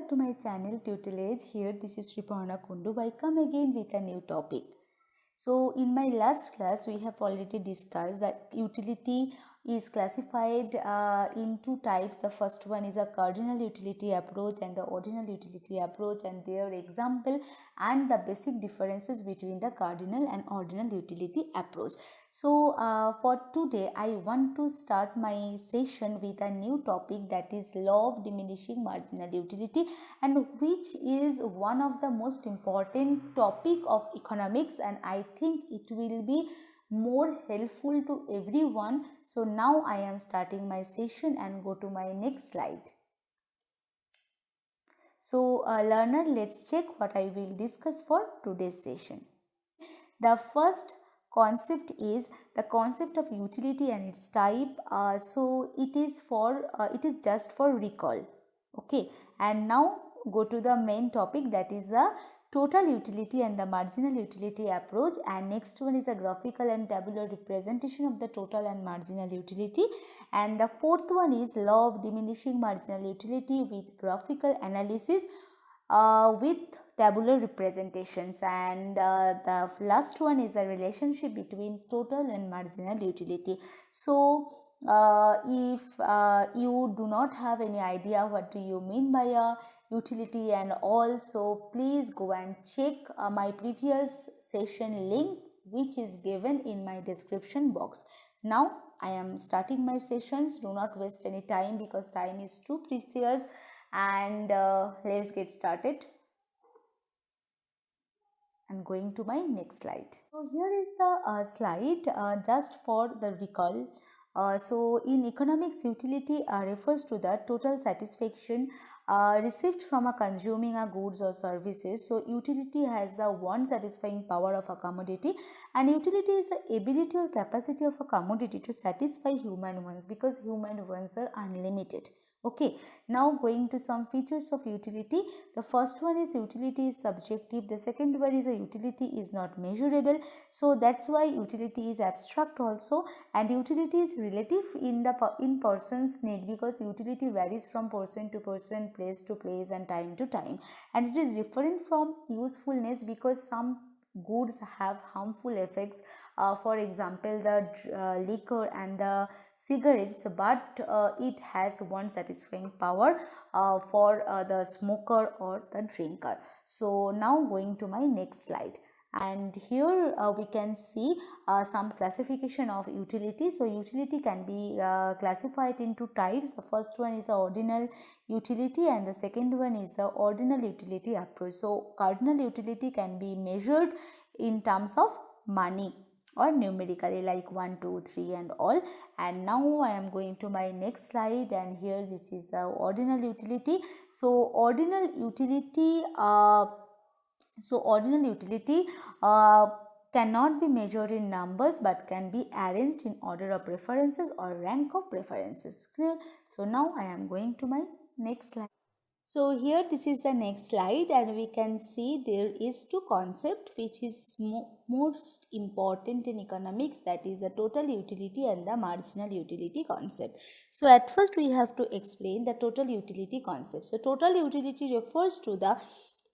back to my channel Tutelage. Here this is Sriparna Kundu. I come again with a new topic. So in my last class we have already discussed that utility is classified in two types. The first one is a cardinal utility approach and the ordinal utility approach, and their example and the basic differences between the cardinal and ordinal utility approach. So for today I want to start my session with a new topic, that is law of diminishing marginal utility, and which is one of the most important topic of economics, and I think it will be more helpful to everyone. So now I am starting my session and go to my next slide. So learner, let's check what I will discuss for today's session. The first concept is the concept of utility and its type. So it is just for recall. Okay, and now go to the main topic, that is the total utility and the marginal utility approach, and next one is a graphical and tabular representation of the total and marginal utility, and the fourth one is law of diminishing marginal utility with graphical analysis with tabular representations, and the last one is a relationship between total and marginal utility. So if you do not have any idea what do you mean by a utility and all, so please go and check my previous session link, which is given in my description box. Now I am starting my sessions. Do not waste any time because time is too precious, and let's get started. I'm going to my next slide. So here is the slide just for the recall. So in economics, utility refers to the total satisfaction received from a consuming a goods or services. So utility has the one satisfying power of a commodity, and utility is the ability or capacity of a commodity to satisfy human wants, because human wants are unlimited. Okay, now going to some features of utility. The first one is utility is subjective. The second one is a utility is not measurable. So that's why utility is abstract also, and utility is relative in person's need, because utility varies from person to person, place to place, and time to time, and it is different from usefulness because some goods have harmful effects, for example the liquor and the cigarettes, but it has one satisfying power for the smoker or the drinker. So now going to my next slide, and here we can see some classification of utility. So utility can be classified into types. The first one is the ordinal utility and the second one is the ordinal utility approach. So cardinal utility can be measured in terms of money or numerically, like 1, 2, 3 and all. And now I am going to my next slide, and here this is the ordinal utility. So ordinal utility cannot be measured in numbers but can be arranged in order of preferences or rank of preferences. Clear? So now I am going to my next slide. So here this is the next slide, and we can see there is two concept which is most important in economics, that is the total utility and the marginal utility concept. So at first we have to explain the total utility concept. So total utility refers to the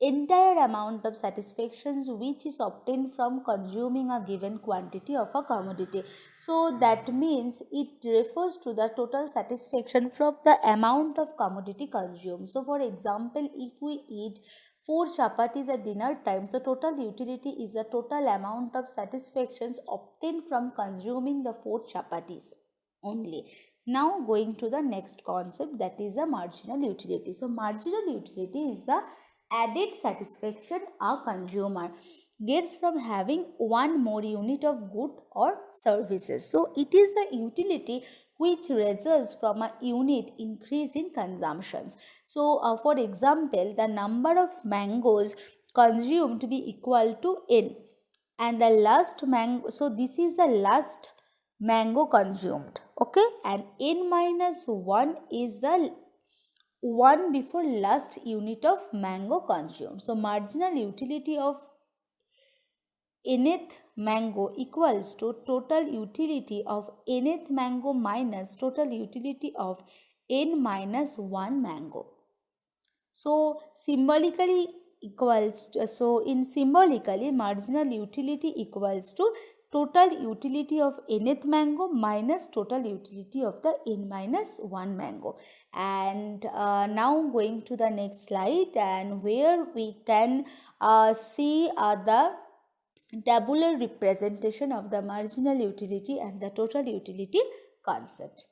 entire amount of satisfactions which is obtained from consuming a given quantity of a commodity. So that means it refers to the total satisfaction from the amount of commodity consumed. So for example, if we eat 4 chapatis at dinner time, so total utility is the total amount of satisfactions obtained from consuming the 4 chapatis only. Now going to the next concept, that is the marginal utility. So marginal utility is the added satisfaction a consumer gets from having one more unit of good or services. So it is the utility which results from a unit increase in consumptions. So for example, the number of mangoes consumed to be equal to n, and the last mango, so this is the last mango consumed, okay, and n minus 1 is the one before last unit of mango consumed. So marginal utility of nth mango equals to total utility of nth mango minus total utility of n minus 1 mango. So symbolically equals to, so in symbolically marginal utility equals to total utility of nth mango minus total utility of the n minus 1 mango. And now going to the next slide, and where we can see the tabular representation of the marginal utility and the total utility concept.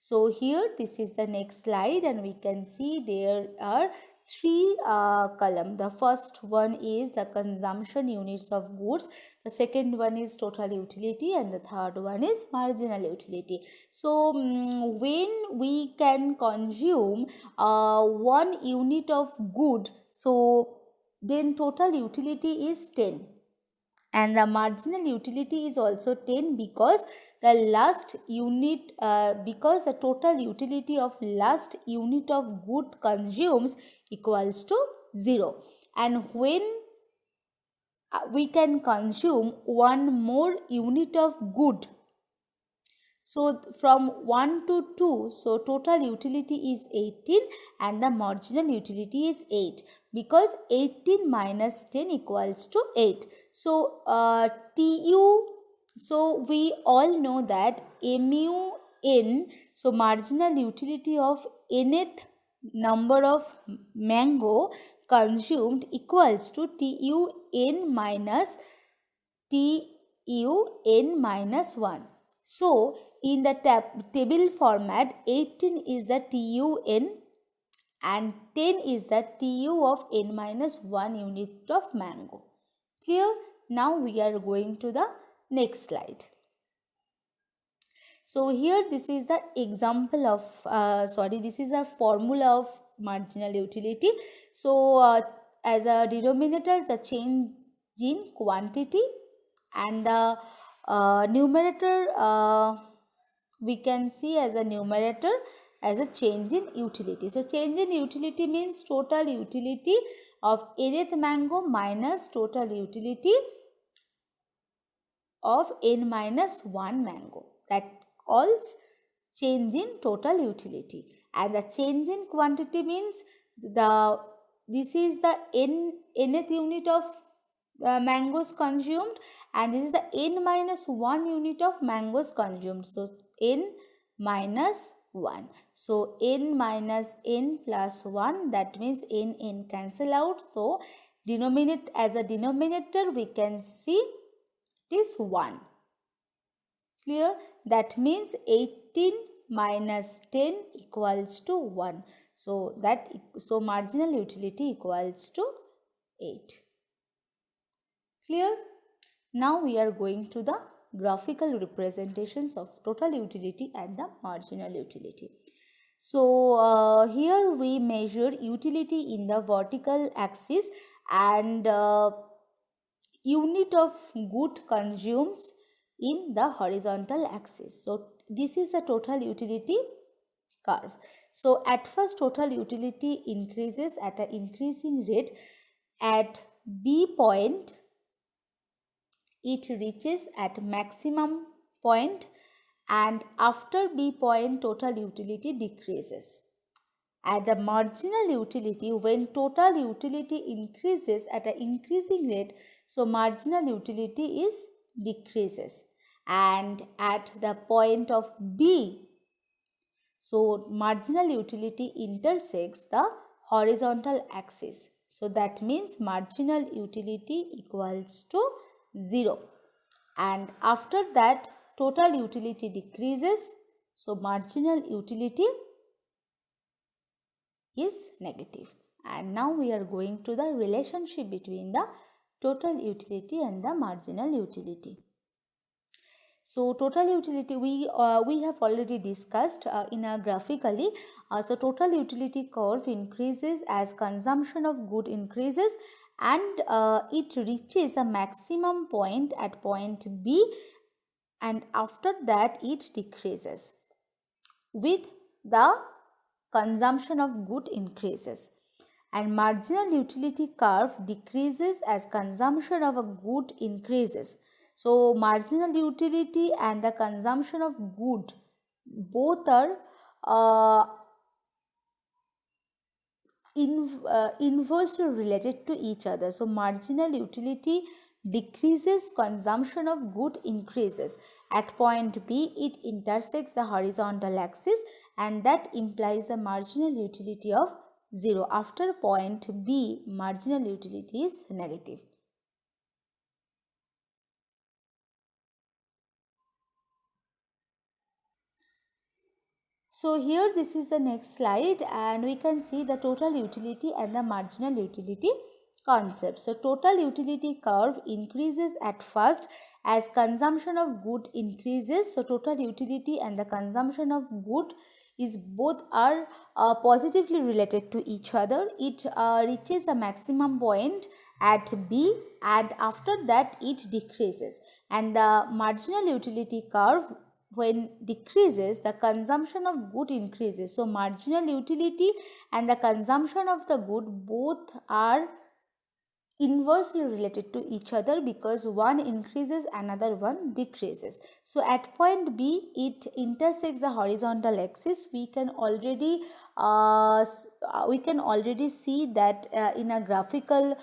So here this is the next slide, and we can see there are three columns. The first one is the consumption units of goods, the second one is total utility, and the third one is marginal utility. So when we can consume 1 unit of good, so then total utility is 10, and the marginal utility is also 10 because the last unit because the total utility of last unit of good consumes equals to 0. And when we can consume one more unit of good, so from 1 to 2, so total utility is 18 and the marginal utility is 8, because 18 minus 10 equals to 8. So TU, so we all know that MUN, so marginal utility of nth number of mango consumed equals to TUN minus TUN minus 1. So in the table format, 18 is the TUN and 10 is the TU of n minus 1 unit of mango. Clear? Now we are going to the next slide. So here this is the example of this is a formula of marginal utility. So as a denominator, the change in quantity, and the numerator we can see as a numerator as a change in utility. So change in utility means total utility of nth mango minus total utility of n minus 1 mango. That calls change in total utility. And the change in quantity means this is the nth unit of mangoes consumed, and this is the n minus 1 unit of mangoes consumed. So n minus 1. So n minus n plus 1, that means n cancel out. So as a denominator we can see it is 1. Clear? That means 18 minus 10 equals to 1. So marginal utility equals to 8. Clear? Now we are going to the graphical representations of total utility and the marginal utility. So here we measure utility in the vertical axis and unit of good consumes in the horizontal axis. So this is a total utility curve. So at first total utility increases at an increasing rate. At B point it reaches at maximum point, and after B point total utility decreases. At the marginal utility, when total utility increases at an increasing rate, so marginal utility is decreases. And at the point of B, so marginal utility intersects the horizontal axis. So that means marginal utility equals to 0. And after that total utility decreases, so marginal utility is negative. And now we are going to the relationship between the total utility and the marginal utility. So total utility we have already discussed in a graphically. So total utility curve increases as consumption of good increases, and it reaches a maximum point at point B, and after that it decreases with the consumption of good increases. And marginal utility curve decreases as consumption of a good increases. So marginal utility and the consumption of good both are inversely related to each other. So marginal utility decreases, consumption of good increases. At point B, it intersects the horizontal axis, and that implies the marginal utility of 0. After point B, marginal utility is negative. So here this is the next slide, and we can see the total utility and the marginal utility concept. So total utility curve increases at first as consumption of good increases. So total utility and the consumption of good is both are positively related to each other. It reaches a maximum point at B, and after that it decreases, and the marginal utility curve when decreases, the consumption of good increases. So marginal utility and the consumption of the good both are inversely related to each other, because one increases, another one decreases. So at point B, it intersects the horizontal axis. We can already see that in a graphical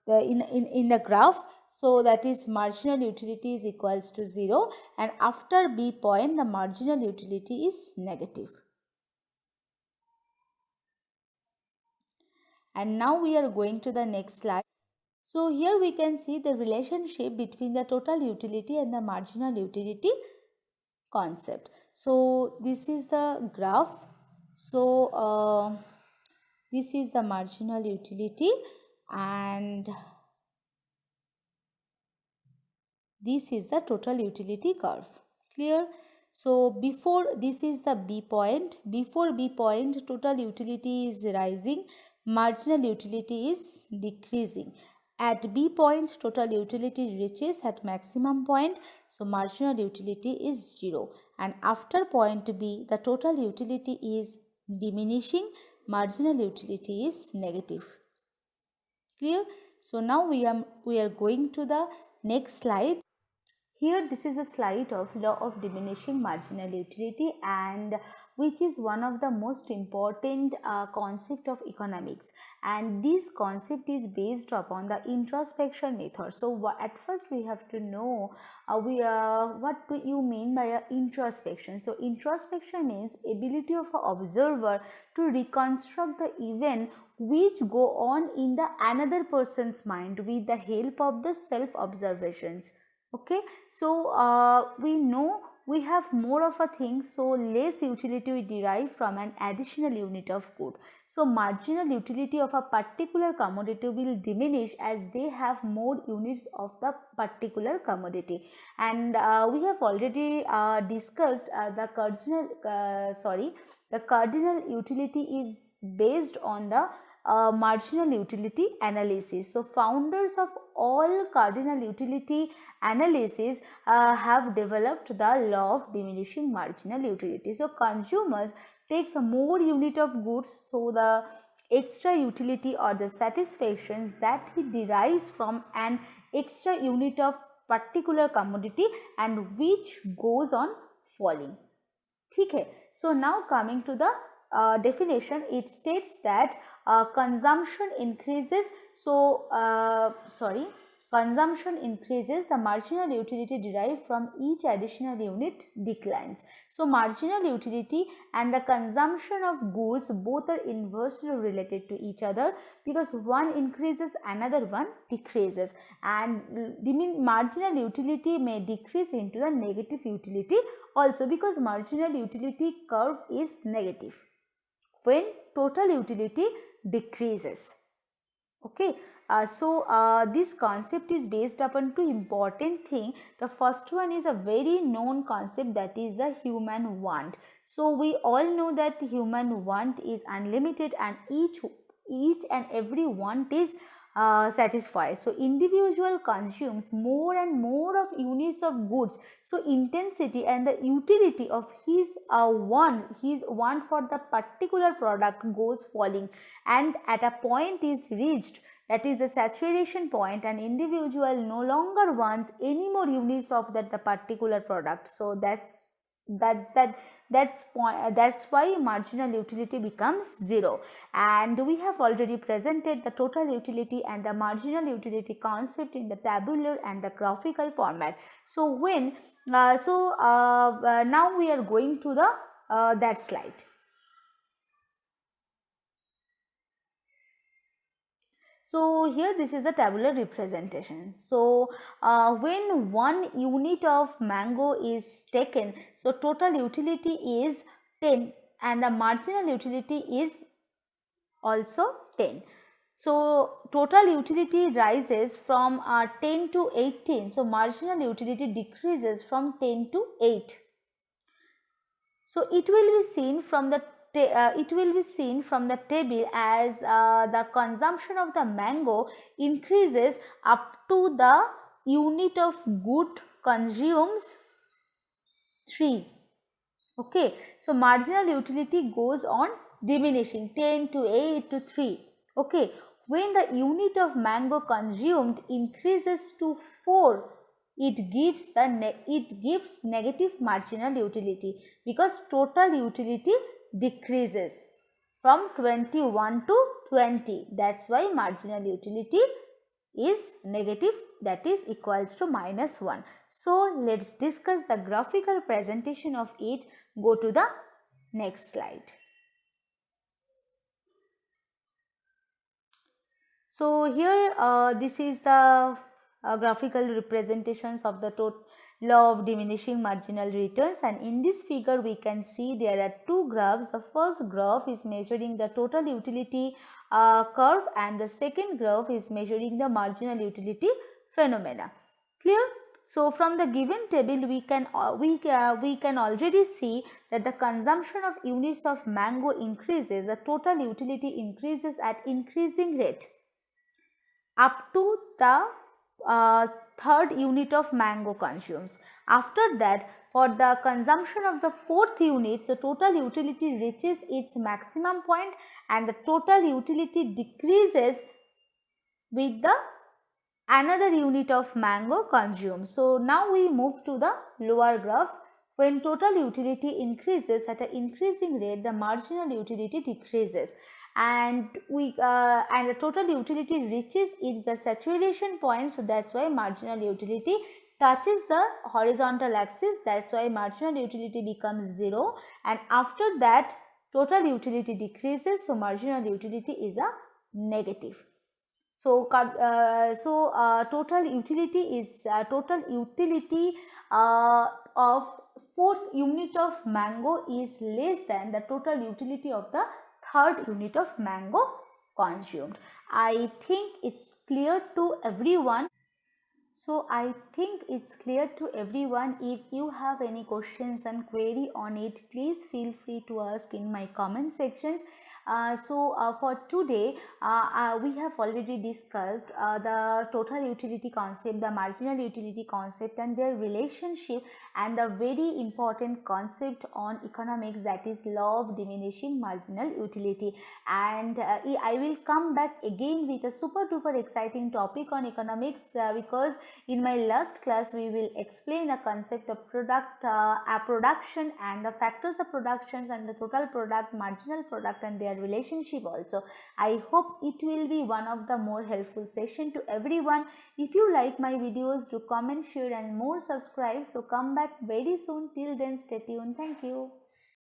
in the graph. So that is marginal utility is equals to 0, and after B point the marginal utility is negative. And now we are going to the next slide. So here we can see the relationship between the total utility and the marginal utility concept. So this is the graph. So this is the marginal utility, and this is the total utility curve. Clear? So before this is the B point, before B point total utility is rising, marginal utility is decreasing. At B point total utility reaches at maximum point, so marginal utility is 0, and after point B the total utility is diminishing, marginal utility is negative. Clear? So now we are going to the next slide. Here this is a slide of law of diminishing marginal utility, and which is one of the most important concept of economics, and this concept is based upon the introspection method. So at first we have to know what do you mean by introspection. So introspection means ability of an observer to reconstruct the event which go on in the another person's mind with the help of the self observations. Okay, so we know we have more of a thing, so less utility we derive from an additional unit of good. So marginal utility of a particular commodity will diminish as they have more units of the particular commodity, and we have already discussed the cardinal utility is based on the marginal utility analysis. So founders of all cardinal utility analysis have developed the law of diminishing marginal utility. So consumers takes a more unit of goods, so the extra utility or the satisfactions that he derives from an extra unit of particular commodity, and which goes on falling. Okay, so now coming to the definition, it states that consumption increases, consumption increases, the marginal utility derived from each additional unit declines. So marginal utility and the consumption of goods both are inversely related to each other, because one increases, another one decreases, and marginal utility may decrease into the negative utility also, because marginal utility curve is negative when total utility decreases. Okay, this concept is based upon two important things. The first one is a very known concept, that is the human want. So we all know that human want is unlimited, and each and every want is satisfied. So individual consumes more and more of units of goods, so intensity and the utility of his want for the particular product goes falling, and at a point is reached, that is the saturation point, an individual no longer wants any more units of that the particular product. So that's That's why marginal utility becomes 0. And we have already presented the total utility and the marginal utility concept in the tabular and the graphical format. So now we are going to the that slide. So here this is a tabular representation. So when 1 unit of mango is taken, so total utility is 10 and the marginal utility is also 10. So total utility rises from 10 to 18. So marginal utility decreases from 10 to 8. So it will be seen from the table as the consumption of the mango increases up to the unit of good consumes 3. Okay, so marginal utility goes on diminishing 10 to 8 to 3. Okay, when the unit of mango consumed increases to 4, it gives negative marginal utility because total utility decreases from 21 to 20. That's why marginal utility is negative, that is equals to -1. So let's discuss the graphical presentation of it. Go to the next slide. So here this is the graphical representations of the law of diminishing marginal returns, and in this figure we can see there are two graphs. The first graph is measuring the total utility curve and the second graph is measuring the marginal utility phenomena. Clear? So from the given table we can already see that the consumption of units of mango increases, the total utility increases at increasing rate up to the third unit of mango consumes. After that, for the consumption of the fourth unit, the total utility reaches its maximum point and the total utility decreases with the another unit of mango consumed. So now we move to the lower graph. When total utility increases at an increasing rate, the marginal utility decreases, and the total utility reaches the saturation point. So that's why marginal utility touches the horizontal axis. That's why marginal utility becomes 0, and after that total utility decreases. So marginal utility is a negative. So total utility is of fourth unit of mango is less than the total utility of the third unit of mango consumed. I think it's clear to everyone. So I think it's clear to everyone. If you have any questions and query on it, please feel free to ask in my comment sections. For today, we have already discussed the total utility concept, the marginal utility concept and their relationship, and the very important concept on economics, that is law of diminishing marginal utility. And I will come back again with a super duper exciting topic on economics because in my last class we will explain the concept of production and the factors of productions and the total product, marginal product and their relationship also. I hope it will be one of the more helpful session to everyone. If you like my videos, do comment, share and more subscribe. So come back very soon. Till then, stay tuned. Thank you.